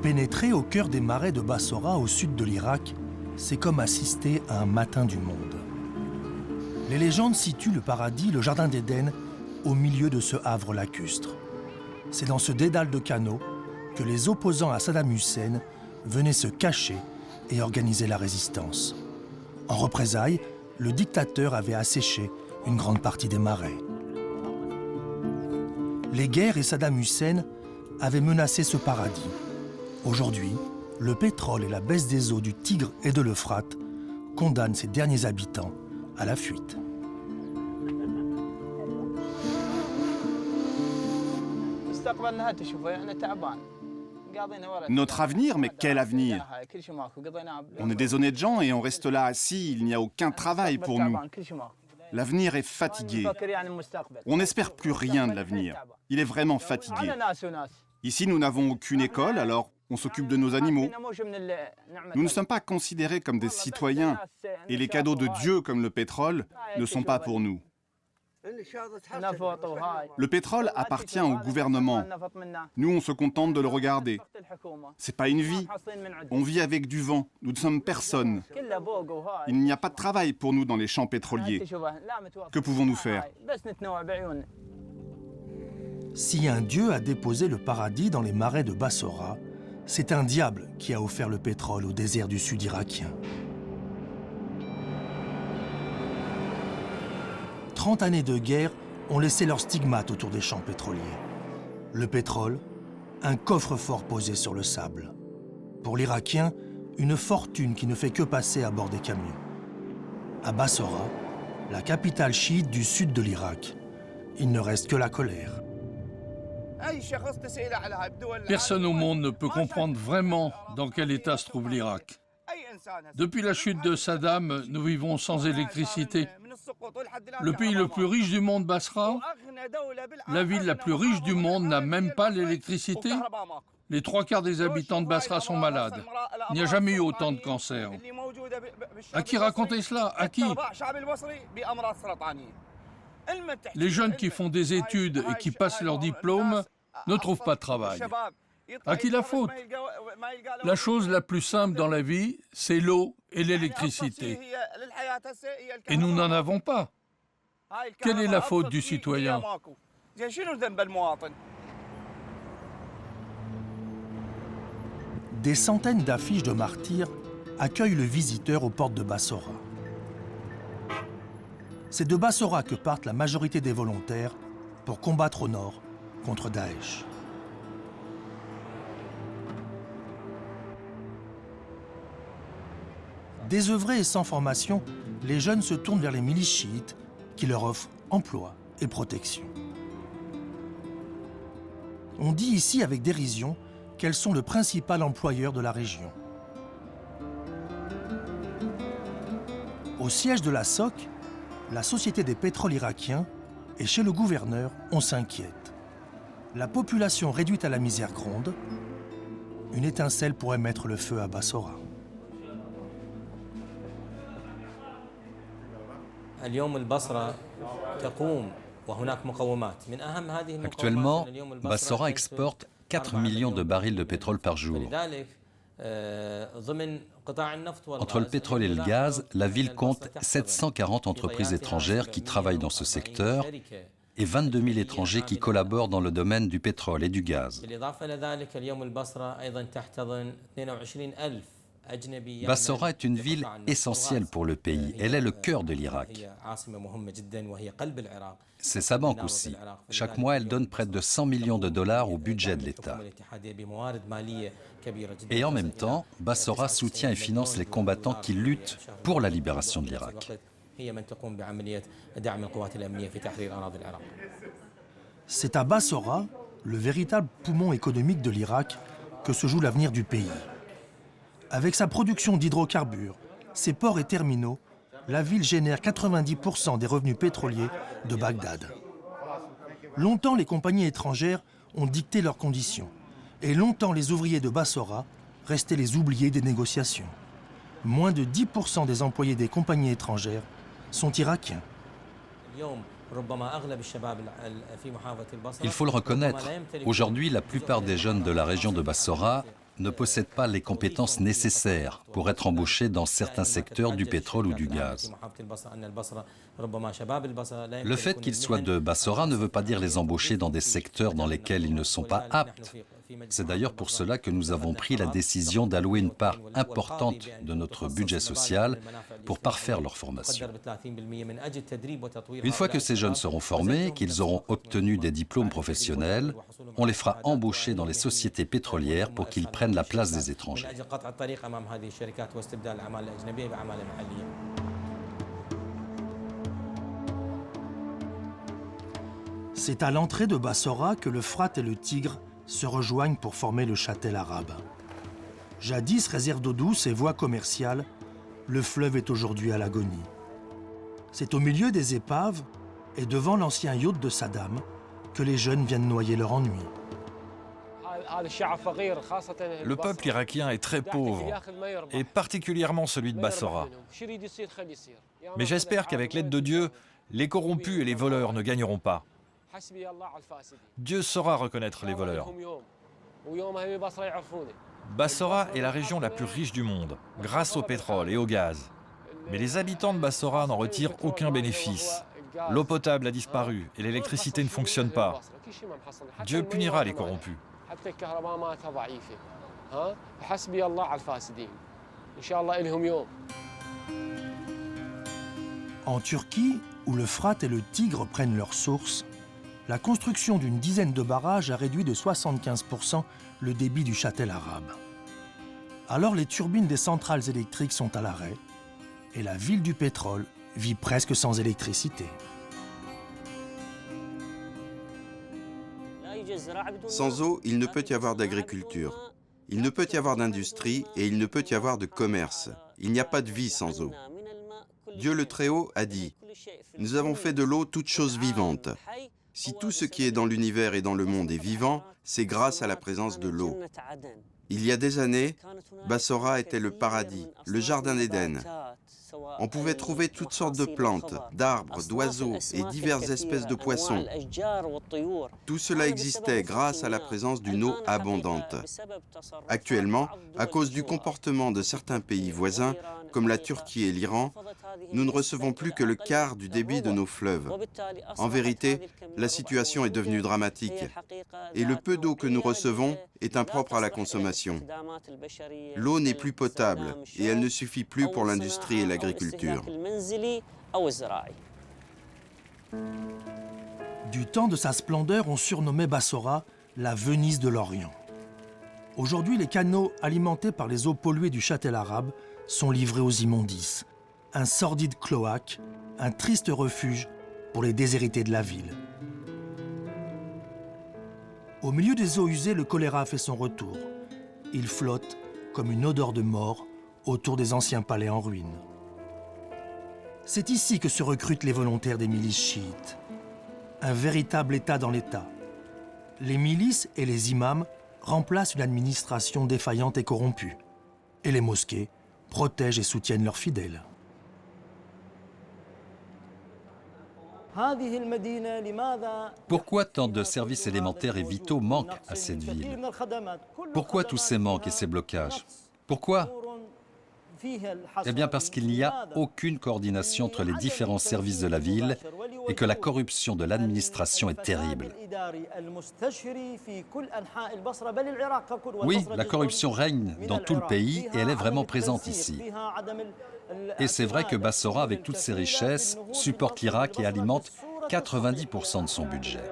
Pénétrer au cœur des marais de Bassora, au sud de l'Irak, c'est comme assister à un matin du monde. Les légendes situent le paradis, le jardin d'Éden, au milieu de ce havre lacustre. C'est dans ce dédale de canaux que les opposants à Saddam Hussein venaient se cacher et organiser la résistance. En représailles, le dictateur avait asséché une grande partie des marais. Les guerres et Saddam Hussein avaient menacé ce paradis. Aujourd'hui, le pétrole et la baisse des eaux du Tigre et de l'Euphrate condamnent ses derniers habitants à la fuite. Notre avenir, mais quel avenir? On est des honnêtes gens et on reste là assis, il n'y a aucun travail pour nous. L'avenir est fatigué. On n'espère plus rien de l'avenir. Il est vraiment fatigué. Ici, nous n'avons aucune école, alors on s'occupe de nos animaux. Nous ne sommes pas considérés comme des citoyens et les cadeaux de Dieu comme le pétrole ne sont pas pour nous. Le pétrole appartient au gouvernement. Nous, on se contente de le regarder. C'est pas une vie. On vit avec du vent. Nous ne sommes personne. Il n'y a pas de travail pour nous dans les champs pétroliers. Que pouvons-nous faire? Si un dieu a déposé le paradis dans les marais de Bassora, c'est un diable qui a offert le pétrole au désert du sud irakien. 30 années de guerre ont laissé leurs stigmates autour des champs pétroliers. Le pétrole, un coffre-fort posé sur le sable. Pour l'Irakien, une fortune qui ne fait que passer à bord des camions. À Bassora, la capitale chiite du sud de l'Irak, il ne reste que la colère. Personne au monde ne peut comprendre vraiment dans quel état se trouve l'Irak. Depuis la chute de Saddam, nous vivons sans électricité. Le pays le plus riche du monde, Basra, la ville la plus riche du monde n'a même pas l'électricité. Les 3/4 des habitants de Basra sont malades. Il n'y a jamais eu autant de cancers. À qui raconter cela? À qui? Les jeunes qui font des études et qui passent leur diplôme ne trouvent pas de travail. À qui la faute? La chose la plus simple dans la vie, c'est l'eau et l'électricité. Et nous n'en avons pas. Quelle est la faute du citoyen? Des centaines d'affiches de martyrs accueillent le visiteur aux portes de Bassora. C'est de Bassora que partent la majorité des volontaires pour combattre au nord contre Daesh. Désœuvrés et sans formation, les jeunes se tournent vers les milices chiites qui leur offrent emploi et protection. On dit ici avec dérision qu'elles sont le principal employeur de la région. Au siège de la SOC, la Société des pétroles irakiens, et chez le gouverneur, on s'inquiète. La population réduite à la misère gronde. Une étincelle pourrait mettre le feu à Bassora. Actuellement, Bassora exporte 4 millions de barils de pétrole par jour. Entre le pétrole et le gaz, la ville compte 740 entreprises étrangères qui travaillent dans ce secteur et 22 000 étrangers qui collaborent dans le domaine du pétrole et du gaz. Bassora est une ville essentielle pour le pays. Elle est le cœur de l'Irak. C'est sa banque aussi. Chaque mois, elle donne près de 100 millions de dollars au budget de l'État. Et en même temps, Bassora soutient et finance les combattants qui luttent pour la libération de l'Irak. C'est à Bassora, le véritable poumon économique de l'Irak, que se joue l'avenir du pays. Avec sa production d'hydrocarbures, ses ports et terminaux, la ville génère 90% des revenus pétroliers de Bagdad. Longtemps, les compagnies étrangères ont dicté leurs conditions. Et longtemps, les ouvriers de Bassora restaient les oubliés des négociations. Moins de 10% des employés des compagnies étrangères sont irakiens. Il faut le reconnaître, aujourd'hui, la plupart des jeunes de la région de Bassora ne possèdent pas les compétences nécessaires pour être embauchés dans certains secteurs du pétrole ou du gaz. Le fait qu'ils soient de Bassora ne veut pas dire les embaucher dans des secteurs dans lesquels ils ne sont pas aptes. C'est d'ailleurs pour cela que nous avons pris la décision d'allouer une part importante de notre budget social pour parfaire leur formation. Une fois que ces jeunes seront formés, qu'ils auront obtenu des diplômes professionnels, on les fera embaucher dans les sociétés pétrolières pour qu'ils prennent la place des étrangers. C'est à l'entrée de Bassora que l'Euphrate et le Tigre se rejoignent pour former le châtel arabe. Jadis réserve d'eau douce et voie commerciale, le fleuve est aujourd'hui à l'agonie. C'est au milieu des épaves et devant l'ancien yacht de Saddam que les jeunes viennent noyer leur ennui. Le peuple irakien est très pauvre, et particulièrement celui de Bassora. Mais j'espère qu'avec l'aide de Dieu, les corrompus et les voleurs ne gagneront pas. Dieu saura reconnaître les voleurs. Bassora est la région la plus riche du monde, grâce au pétrole et au gaz. Mais les habitants de Bassora n'en retirent aucun bénéfice. L'eau potable a disparu et l'électricité ne fonctionne pas. Dieu punira les corrompus. En Turquie, où l'Euphrate et le Tigre prennent leur source, la construction d'une dizaine de barrages a réduit de 75% le débit du châtel arabe. Alors les turbines des centrales électriques sont à l'arrêt et la ville du pétrole vit presque sans électricité. Sans eau, il ne peut y avoir d'agriculture. Il ne peut y avoir d'industrie et il ne peut y avoir de commerce. Il n'y a pas de vie sans eau. Dieu le Très-Haut a dit « Nous avons fait de l'eau toute chose vivante ». Si tout ce qui est dans l'univers et dans le monde est vivant, c'est grâce à la présence de l'eau. Il y a des années, Bassora était le paradis, le jardin d'Éden. On pouvait trouver toutes sortes de plantes, d'arbres, d'oiseaux et diverses espèces de poissons. Tout cela existait grâce à la présence d'une eau abondante. Actuellement, à cause du comportement de certains pays voisins, comme la Turquie et l'Iran, nous ne recevons plus que le quart du débit de nos fleuves. En vérité, la situation est devenue dramatique. Et le peu d'eau que nous recevons est impropre à la consommation. L'eau n'est plus potable et elle ne suffit plus pour l'industrie et l'agriculture. Du temps de sa splendeur, on surnommait Bassora la Venise de l'Orient. Aujourd'hui, les canaux alimentés par les eaux polluées du châtel arabe sont livrés aux immondices. Un sordide cloaque, un triste refuge pour les déshérités de la ville. Au milieu des eaux usées, le choléra fait son retour. Il flotte comme une odeur de mort autour des anciens palais en ruine. C'est ici que se recrutent les volontaires des milices chiites. Un véritable État dans l'État. Les milices et les imams remplacent une administration défaillante et corrompue. Et les mosquées protègent et soutiennent leurs fidèles. Pourquoi tant de services élémentaires et vitaux manquent à cette ville? Pourquoi tous ces manques et ces blocages? Pourquoi? Eh bien parce qu'il n'y a aucune coordination entre les différents services de la ville et que la corruption de l'administration est terrible. Oui, la corruption règne dans tout le pays et elle est vraiment présente ici. Et c'est vrai que Bassora, avec toutes ses richesses, supporte l'Irak et alimente 90% de son budget.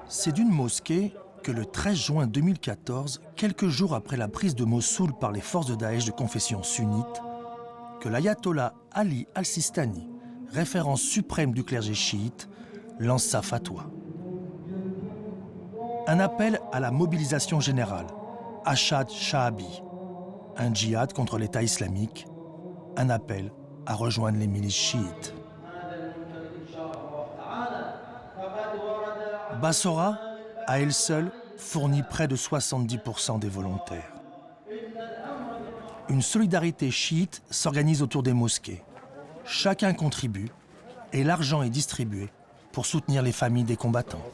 C'est d'une mosquée que le 13 juin 2014, quelques jours après la prise de Mossoul par les forces de Daesh de confession sunnite, que l'ayatollah Ali al-Sistani, référence suprême du clergé chiite, lance sa fatwa. Un appel à la mobilisation générale, Ashad Sha'abi, un djihad contre l'État islamique, un appel à rejoindre les milices chiites. Bassora, à elle seule, fournit près de 70% des volontaires. Une solidarité chiite s'organise autour des mosquées. Chacun contribue et l'argent est distribué pour soutenir les familles des combattants.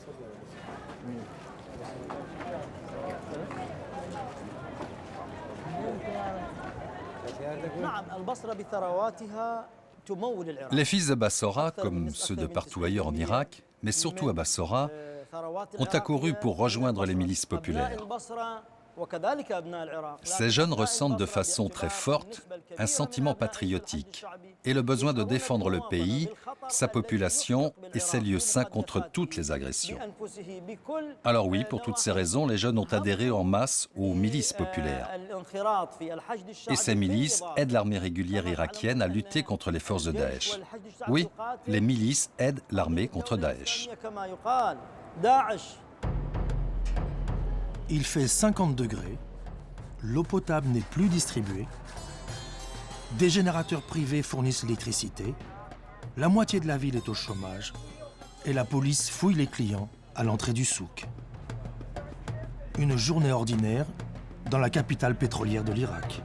Les fils de Bassora, comme ceux de partout ailleurs en Irak, mais surtout à Bassora, ont accouru pour rejoindre les milices populaires. Ces jeunes ressentent de façon très forte un sentiment patriotique et le besoin de défendre le pays, sa population et ses lieux saints contre toutes les agressions. Alors oui, pour toutes ces raisons, les jeunes ont adhéré en masse aux milices populaires. Et ces milices aident l'armée régulière irakienne à lutter contre les forces de Daesh. Oui, les milices aident l'armée contre Daesh. Il fait 50 degrés, l'eau potable n'est plus distribuée, des générateurs privés fournissent l'électricité, la moitié de la ville est au chômage et la police fouille les clients à l'entrée du souk. Une journée ordinaire dans la capitale pétrolière de l'Irak.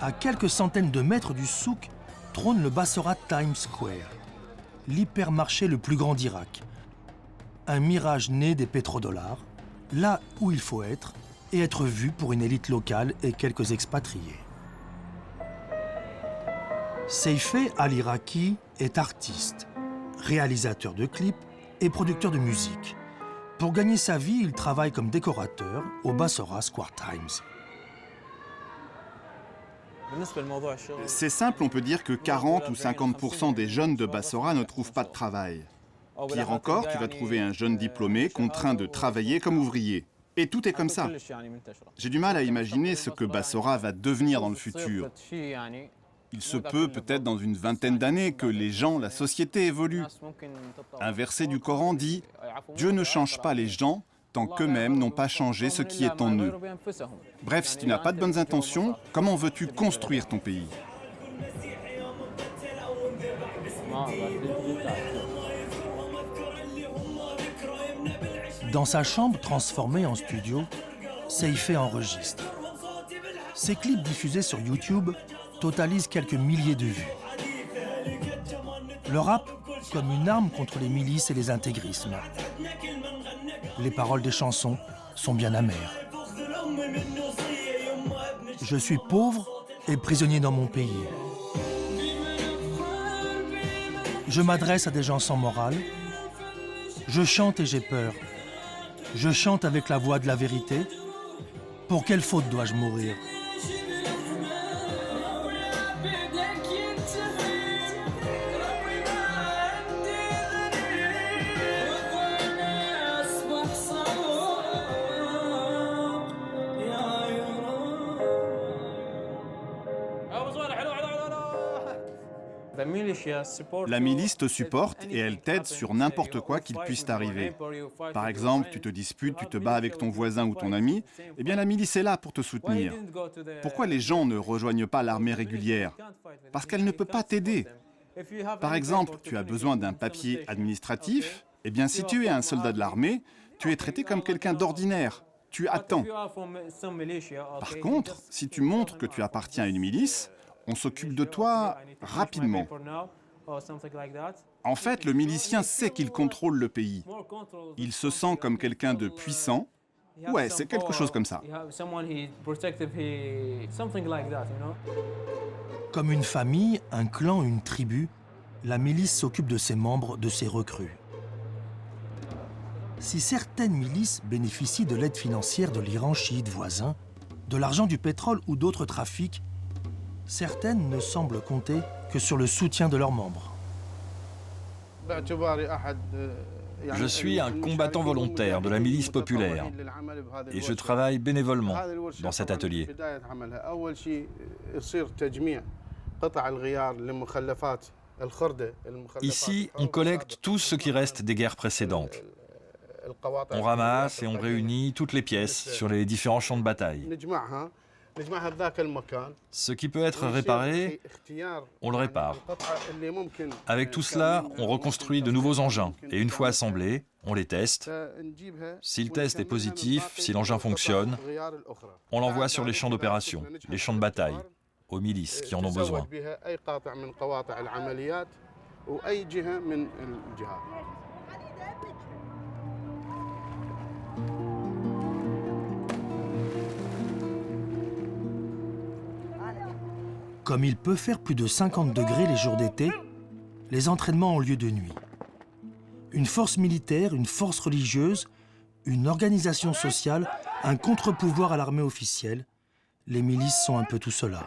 À quelques centaines de mètres du souk trône le Bassora Times Square, l'hypermarché le plus grand d'Irak. Un mirage né des pétrodollars, là où il faut être et être vu pour une élite locale et quelques expatriés. Seifeh al-Iraki est artiste, réalisateur de clips et producteur de musique. Pour gagner sa vie, il travaille comme décorateur au Bassora Square Times. C'est simple, on peut dire que 40 ou 50% des jeunes de Bassora ne trouvent pas de travail. Pire encore, tu vas trouver un jeune diplômé contraint de travailler comme ouvrier. Et tout est comme ça. J'ai du mal à imaginer ce que Bassora va devenir dans le futur. Il se peut, peut-être dans une vingtaine d'années, que les gens, la société évolue. Un verset du Coran dit « Dieu ne change pas les gens tant qu'eux-mêmes n'ont pas changé ce qui est en eux. » Bref, si tu n'as pas de bonnes intentions, comment veux-tu construire ton pays ? Dans sa chambre transformée en studio, Seifeh enregistre. Ses clips diffusés sur YouTube totalisent quelques milliers de vues. Le rap comme une arme contre les milices et les intégrismes. Les paroles des chansons sont bien amères. Je suis pauvre et prisonnier dans mon pays. Je m'adresse à des gens sans morale. Je chante et j'ai peur. Je chante avec la voix de la vérité. Pour quelle faute dois-je mourir ? La milice te supporte et elle t'aide sur n'importe quoi qu'il puisse t'arriver. Par exemple, tu te disputes, tu te bats avec ton voisin ou ton ami, eh bien la milice est là pour te soutenir. Pourquoi les gens ne rejoignent pas l'armée régulière ? Parce qu'elle ne peut pas t'aider. Par exemple, tu as besoin d'un papier administratif, eh bien si tu es un soldat de l'armée, tu es traité comme quelqu'un d'ordinaire. Tu attends. Par contre, si tu montres que tu appartiens à une milice, on s'occupe de toi rapidement. En fait, le milicien sait qu'il contrôle le pays. Il se sent comme quelqu'un de puissant. Ouais, c'est quelque chose comme ça. Comme une famille, un clan, une tribu, la milice s'occupe de ses membres, de ses recrues. Si certaines milices bénéficient de l'aide financière de l'Iran chiite voisin, de l'argent du pétrole ou d'autres trafics, certaines ne semblent compter que sur le soutien de leurs membres. Je suis un combattant volontaire de la milice populaire et je travaille bénévolement dans cet atelier. Ici, on collecte tout ce qui reste des guerres précédentes. On ramasse et on réunit toutes les pièces sur les différents champs de bataille. Ce qui peut être réparé, on le répare. Avec tout cela, on reconstruit de nouveaux engins. Et une fois assemblés, on les teste. Si le test est positif, si l'engin fonctionne, on l'envoie sur les champs d'opération, les champs de bataille, aux milices qui en ont besoin. Comme il peut faire plus de 50 degrés les jours d'été, les entraînements ont lieu de nuit. Une force militaire, une force religieuse, une organisation sociale, un contre-pouvoir à l'armée officielle, les milices sont un peu tout cela.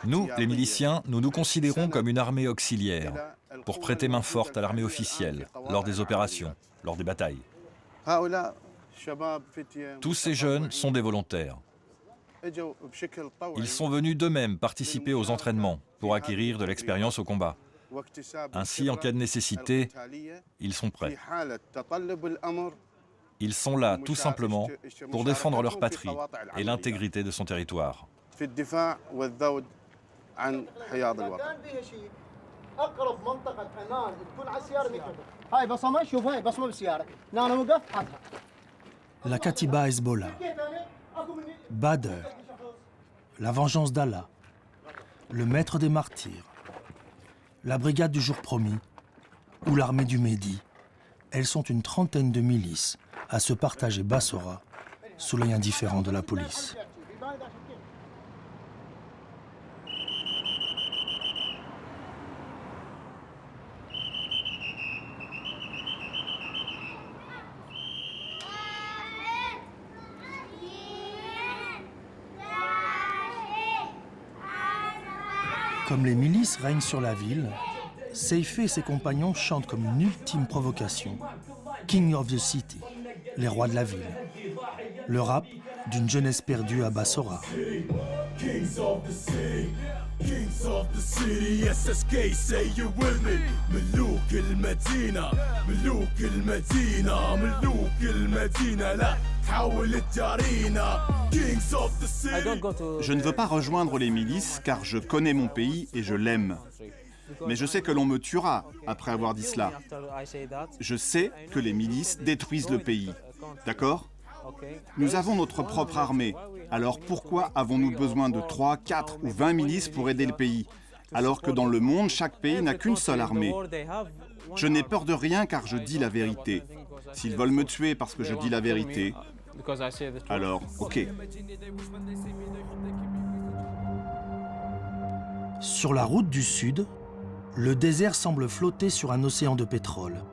Nous, les miliciens, nous nous considérons comme une armée auxiliaire pour prêter main forte à l'armée officielle lors des opérations, lors des batailles. Tous ces jeunes sont des volontaires. Ils sont venus d'eux-mêmes participer aux entraînements pour acquérir de l'expérience au combat. Ainsi, en cas de nécessité, ils sont prêts. Ils sont là, tout simplement, pour défendre leur patrie et l'intégrité de son territoire. La Katiba Hezbollah, Badr, la vengeance d'Allah, le maître des martyrs, la brigade du jour promis ou l'armée du Mehdi, elles sont une trentaine de milices à se partager Bassora sous l'œil indifférent de la police. Comme les milices règnent sur la ville, Seifé et ses compagnons chantent comme une ultime provocation « King of the City », les rois de la ville. Le rap d'une jeunesse perdue à Bassora. Kings of the city, SSK, say you with me. ملوك المدينة, ملوك المدينة, ملوك المدينة, لا تحول الجارينا. Kings of the city. Je ne veux pas rejoindre les milices car je connais mon pays et je l'aime. Mais je sais que l'on me tuera après avoir dit cela. Je sais que les milices détruisent le pays. D'accord ? Nous avons notre propre armée. Alors pourquoi avons-nous besoin de 3, 4 ou 20 milices pour aider le pays ? Alors que dans le monde, chaque pays n'a qu'une seule armée. Je n'ai peur de rien car je dis la vérité. S'ils veulent me tuer parce que je dis la vérité, alors ok. Sur la route du sud, le désert semble flotter sur un océan de pétrole.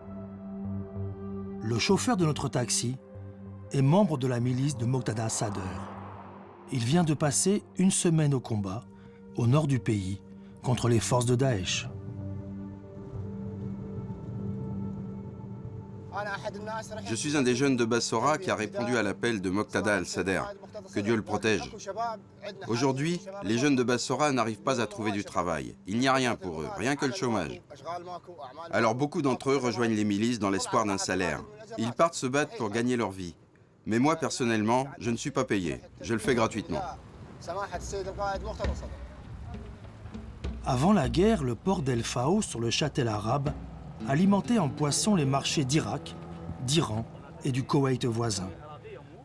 Le chauffeur de notre taxi est membre de la milice de Moqtada Sadr. Il vient de passer une semaine au combat, au nord du pays, contre les forces de Daesh. Je suis un des jeunes de Bassora qui a répondu à l'appel de Moqtada al-Sadr. Que Dieu le protège. Aujourd'hui, les jeunes de Bassora n'arrivent pas à trouver du travail. Il n'y a rien pour eux, rien que le chômage. Alors beaucoup d'entre eux rejoignent les milices dans l'espoir d'un salaire. Ils partent se battre pour gagner leur vie. Mais moi, personnellement, je ne suis pas payé. Je le fais gratuitement. Avant la guerre, le port d'El Fao, sur le Châtel arabe, alimentait en poissons les marchés d'Irak, d'Iran et du Koweït voisin.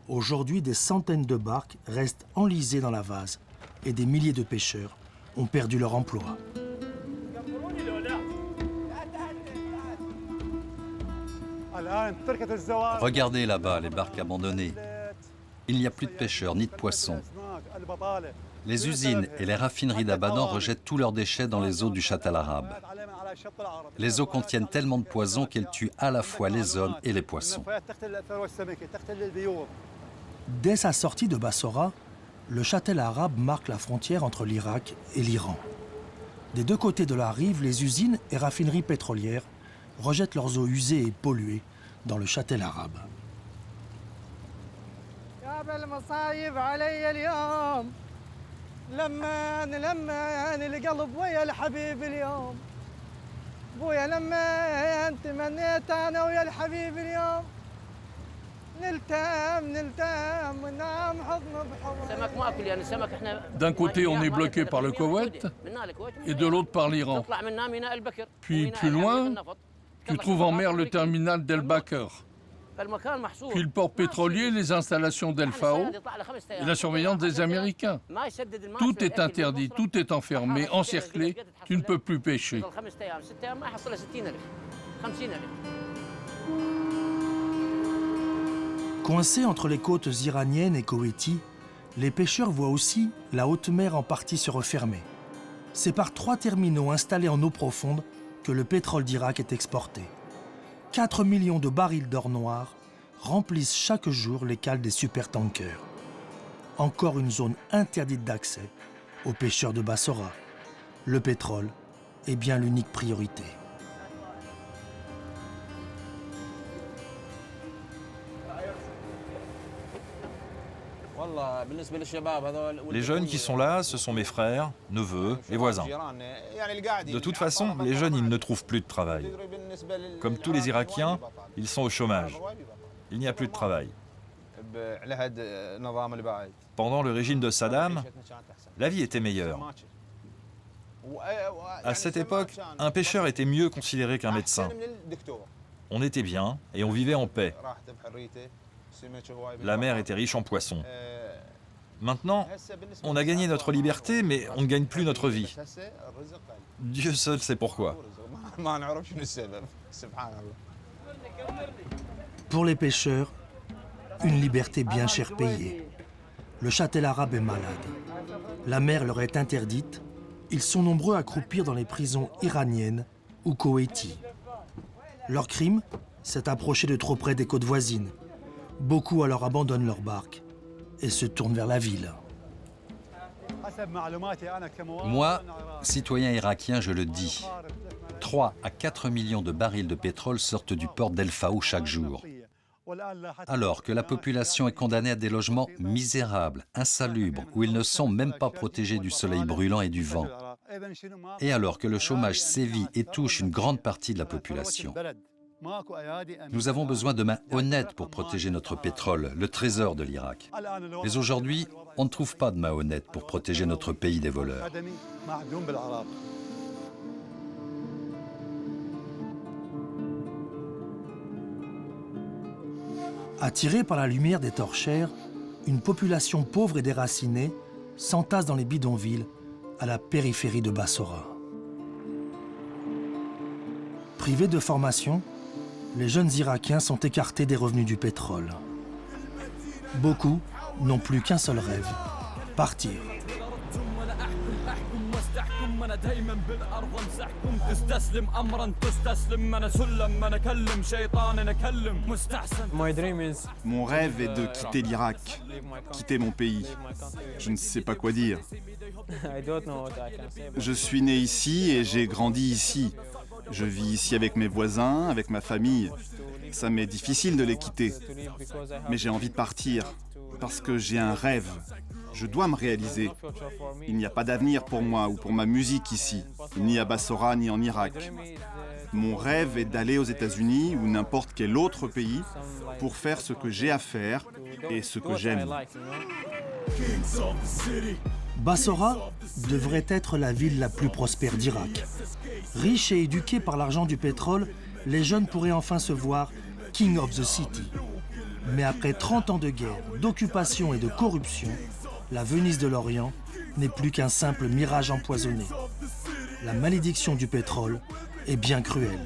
Aujourd'hui, des centaines de barques restent enlisées dans la vase et des milliers de pêcheurs ont perdu leur emploi. Regardez là-bas les barques abandonnées. Il n'y a plus de pêcheurs ni de poissons. Les usines et les raffineries d'Abadan rejettent tous leurs déchets dans les eaux du Châtel arabe. Les eaux contiennent tellement de poison qu'elles tuent à la fois les hommes et les poissons. Dès sa sortie de Bassora, le Châtel arabe marque la frontière entre l'Irak et l'Iran. Des deux côtés de la rive, les usines et raffineries pétrolières rejettent leurs eaux usées et polluées dans le Châtel arabe. D'un côté, on est bloqué par le Koweït et de l'autre par l'Iran. Puis plus loin, tu trouves en mer le terminal d'El Bakr. Puis le port pétrolier, les installations d'El Fao et la surveillance des Américains. Tout est interdit, tout est enfermé, encerclé, tu ne peux plus pêcher. Coincés entre les côtes iraniennes et koweïti, les pêcheurs voient aussi la haute mer en partie se refermer. C'est par 3 terminaux installés en eau profonde que le pétrole d'Irak est exporté. 4 millions de barils d'or noir remplissent chaque jour les cales des supertankers. Encore une zone interdite d'accès aux pêcheurs de Bassora. Le pétrole est bien l'unique priorité. Les jeunes qui sont là, ce sont mes frères, neveux et voisins. De toute façon, les jeunes, ils ne trouvent plus de travail. Comme tous les Irakiens, ils sont au chômage. Il n'y a plus de travail. Pendant le régime de Saddam, la vie était meilleure. À cette époque, un pêcheur était mieux considéré qu'un médecin. On était bien et on vivait en paix. La mer était riche en poissons. Maintenant, on a gagné notre liberté, mais on ne gagne plus notre vie. Dieu seul sait pourquoi. Pour les pêcheurs, une liberté bien cher payée. Le châtel arabe est malade. La mer leur est interdite. Ils sont nombreux à croupir dans les prisons iraniennes ou koweïti. Leur crime, c'est approcher de trop près des côtes voisines. Beaucoup alors abandonnent leur barque et se tournent vers la ville. Moi, citoyen irakien, je le dis. 3 à 4 millions de barils de pétrole sortent du port d'El Fao chaque jour. Alors que la population est condamnée à des logements misérables, insalubres, où ils ne sont même pas protégés du soleil brûlant et du vent. Et alors que le chômage sévit et touche une grande partie de la population. Nous avons besoin de mains honnêtes pour protéger notre pétrole, le trésor de l'Irak. Mais aujourd'hui, on ne trouve pas de mains honnêtes pour protéger notre pays des voleurs. Attirée par la lumière des torchères, une population pauvre et déracinée s'entasse dans les bidonvilles à la périphérie de Bassora. Privés de formation, les jeunes Irakiens sont écartés des revenus du pétrole. Beaucoup n'ont plus qu'un seul rêve, partir. Mon rêve est de quitter l'Irak, quitter mon pays. Je ne sais pas quoi dire. Je suis né ici et j'ai grandi ici. Je vis ici avec mes voisins, avec ma famille. Ça m'est difficile de les quitter. Mais j'ai envie de partir, parce que j'ai un rêve. Je dois me réaliser. Il n'y a pas d'avenir pour moi ou pour ma musique ici, ni à Bassora, ni en Irak. Mon rêve est d'aller aux États-Unis ou n'importe quel autre pays pour faire ce que j'ai à faire et ce que j'aime. Bassora devrait être la ville la plus prospère d'Irak. Riches et éduqués par l'argent du pétrole, les jeunes pourraient enfin se voir King of the City. Mais après 30 ans de guerre, d'occupation et de corruption, la Venise de l'Orient n'est plus qu'un simple mirage empoisonné. La malédiction du pétrole est bien cruelle.